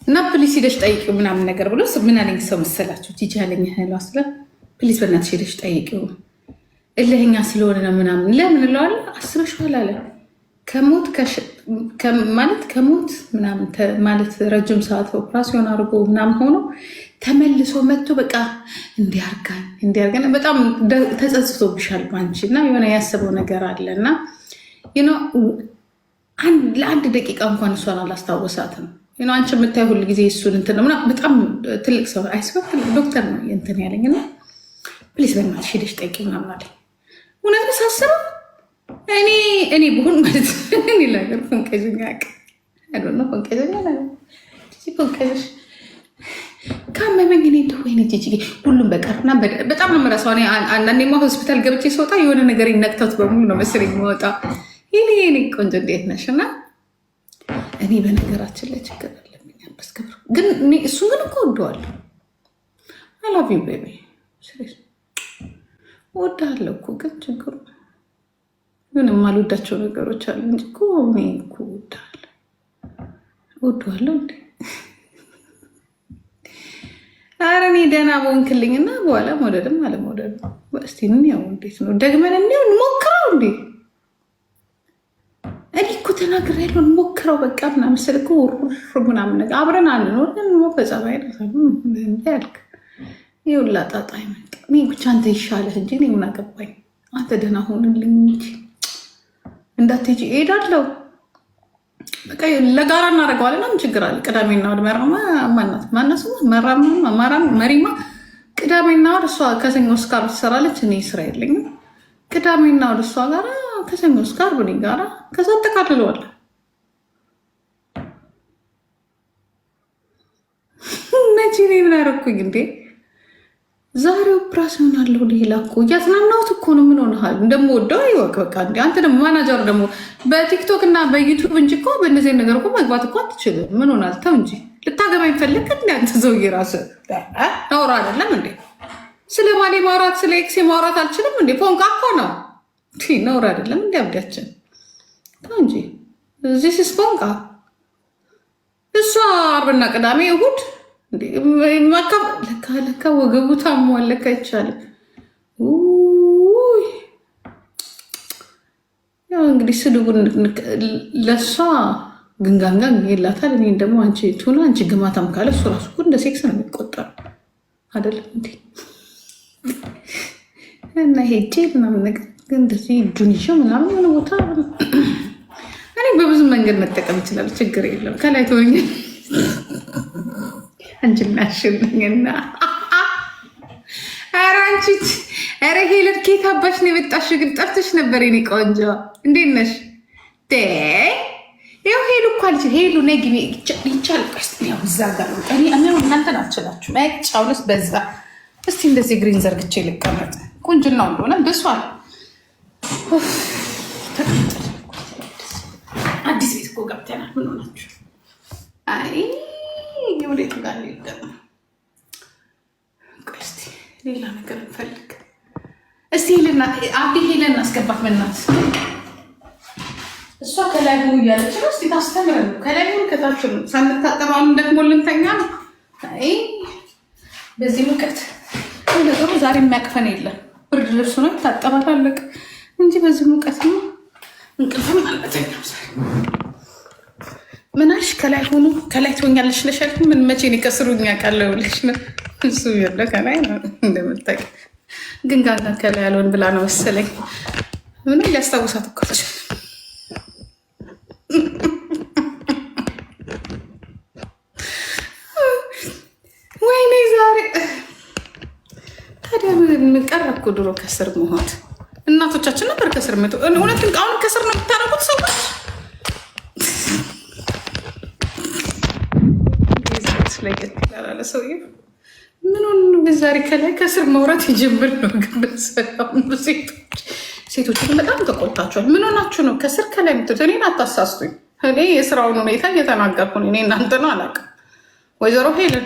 እና ፕሊስ ሄደሽ ጠይቂው ምናምን ነገር ብሎ ምን አለኝ ሰው መሰላችሁ? ቲጂ አለኝ ያለው አስለ ፕሊስ በእናትሽ ሄደሽ ጠይቂው እልህኛ ስለሆነ ነው ምናምን። ለምን እለዋለሁ አስበሽዋል አለ ከሞት ምናምን ማለት ረጅም ሰዓት ኦፕራሲዮን አድርጎ ምናምን ሆኖ ተመልሶ መጥቶ በቃ እንዲያርጋን በጣም ተጸጽቶብሻል ባንቺ እና የሆነ ያሰበው ነገር አለ እና ለአንድ ደቂቃ እንኳን እሷን አላስታወሳትም። አንቺ የምታይ ሁል ጊዜ እሱን እንትን ነው በጣም ትልቅ ሰው አይስበት ዶክተር ነው እንትን ያለኝ እና ፕሊስ በእናትሽ ሄደሽ ጠይቂው ምናምን አለኝ። እውነት ሳስበው እኔ ብሆን ማለት እኔ ነገር ፎንቀዥኛ ፎንቀዥ ካመመኝ እኔ እንደሆነ ጂጂ ሁሉም በቀርና በጣም ነው የምረሳው። አንዳንዴማ ሆስፒታል ገብቼ ስወጣ የሆነ ነገር ይነክተት በሙሉ ነው መሰለኝ የምወጣ። ይሄኔ ቆንጆ እንዴት ነሽ? እና እኔ በነገራችን ላይ ችግር አለብኝ በስከብር ግን እሱን ግን እኮ ወደዋለሁ። አላቪ ቤቢ ወዳለሁ እኮ ግን ችግሩ ምንም አልወዳቸው ነገሮች አሉ እንጂ እኮ እኔ እኮ ወደዋለሁ እንዴ። ኧረ እኔ ደህና በሆንክልኝና በኋላ መውደድም አለመውደድም እስቲ እንየው። እንዴት ነው ደግመን እንየው፣ እንሞክረው እንዴ። እኔ እኮ ተናግሬያለሁ እንሞክረው በቃ ምናምን ስል እኮ ምናምን ነገር አብረን አንኖር ግን በጸባይ ያልክ ይኸውላ ጣጣ ይመጣ። እኔ ብቻ አንተ ይሻለህ እንጂ እኔ ምን አገባኝ። አንተ ደህና ሆንልኝ እንጂ እንዳትሄጂ እሄዳለሁ። በቃ ለጋራ እናደርገዋለን። ምን ችግር አለ? ቅዳሜና እሑድ መሪማ ቅዳሜና እሑድ እሷ ከሰኞ እስከ ዓርብ ትሰራለች። እኔ ስራ የለኝም። ቅዳሜና እሑድ እሷ ጋራ ከሰኞ እስከ ዓርብ እኔ ጋራ ከዛ አጠቃልለዋለሁ። መቼ እኔ ምን አደረኩኝ እንዴ? ዛሬ ኦፕራሲዮን አለው ሌላ እኮ እያዝናናሁት እኮ ነው። ምን ሆነሃል? እንደምወደው ይወቅ በቃ እንዲ አንተ ደግሞ ማናጀር ደግሞ በቲክቶክ እና በዩቱብ እንጂ እኮ በእነዚህ ነገር እኮ መግባት እኮ አትችልም። ምን ሆናል? ተው እንጂ ልታገባ ይፈልግ እንዲ አንተ ሰውዬ ራስህ ነውር አይደለም እንዴ? ስለ ማሌ ማውራት ስለ ኤክሴ ማውራት አልችልም እንዴ? ፎንቃ እኮ ነው ነውር አይደለም እንዲ አብዳችን ተው እንጂ እዚህ ስስ ፎንቃ እሷ ዓርብና ቅዳሜ እሑድ ለካ ወገቡ ታሟል። ለካ አይቻልም። ያው እንግዲህ ስድቡን ለእሷ ግንጋንጋ ይላታል። እኔ ደግሞ አንቺ ቱና አንቺ ግማታም ካለ እሱ ራሱ እንደ ሴክስ ነው የሚቆጠር አይደለም እንዴ? እና ሄጄ ምናምን ነገር ግን እንደዚህ እጁን ይዤው ምናምን የሆነ ቦታ እኔ በብዙ መንገድ መጠቀም ይችላል። ችግር የለም። ከላይ ተወኛል አንቺናሽልኝና ኧረ አንቺ ኧረ ሄለን ኬት አባሽ ነው የመጣሽ? ግን ጠፍተሽ ነበር የኔ ቆንጆ። እንዴት ነሽ? ይኸው ሄሉ እኮ አለች። ሄሉ ነጊ ይቻል ያው እዛ ጋር እናንተን አልችላችሁ መጫውነስ በዛ። እስቲ እንደዚህ ግሪን ዘርግቼ ልቀመጥ። ቁንጅናው እንደሆነ ብሷል። አዲስ ቤት እኮ ገብተናል። ምን ሆናችሁ? አይ ወዴት ጋር ሊገባ እስቲ ሌላ ነገር እንፈልግ። እስቲ ሄለን አስገባት በእናት እሷ ከላይ ሆኑ እያለች ነው። እስቲ ታስተምረን ነው ከላይ ሆኑ ከታች ነው። ሳንታጠባም ደግሞ ልንተኛ ነው። አይ በዚህ ሙቀት ነገሩ ዛሬ የሚያቅፈን የለም። ብርድ ልብሱ ነው ይታጠባል አለቅ እንጂ በዚህ ሙቀት ነው እንቅልፍም አልበተኛም። ምን አልሽ? ከላይ ሆኑ ከላይ ትሆኛለሽ ለሻል ምን መቼ ነው ከስሩኛ ቃለው ልሽ ነው እሱ ያለ ከላይ ነው እንደምታይ ግን ጋር ከላይ ያለውን ብላ ነው መሰለኝ። ምን ሊያስታውሳት እኮ ተሽ ወይኔ ዛሬ ታዲያ ምን ቀረብኩ? ድሮ ከስር መሆን እናቶቻችን ነበር ከስር መቶ እውነት አሁን ከስር ነው የምታረጉት ሰዎች ለየት ይላል ሰውዬው። ምን ዛሬ ከላይ ከስር መውራት ይጀምር ነው። ግን ሴቶች በጣም ተቆጣችኋል። ምን ሆናችሁ ነው ከስር ከላይ ምትት? እኔን አታሳስቱኝ። እኔ የስራውን ሁኔታ እየተናገርኩ እኔ እናንተ ነው አላውቅም። ወይዘሮ ሄለን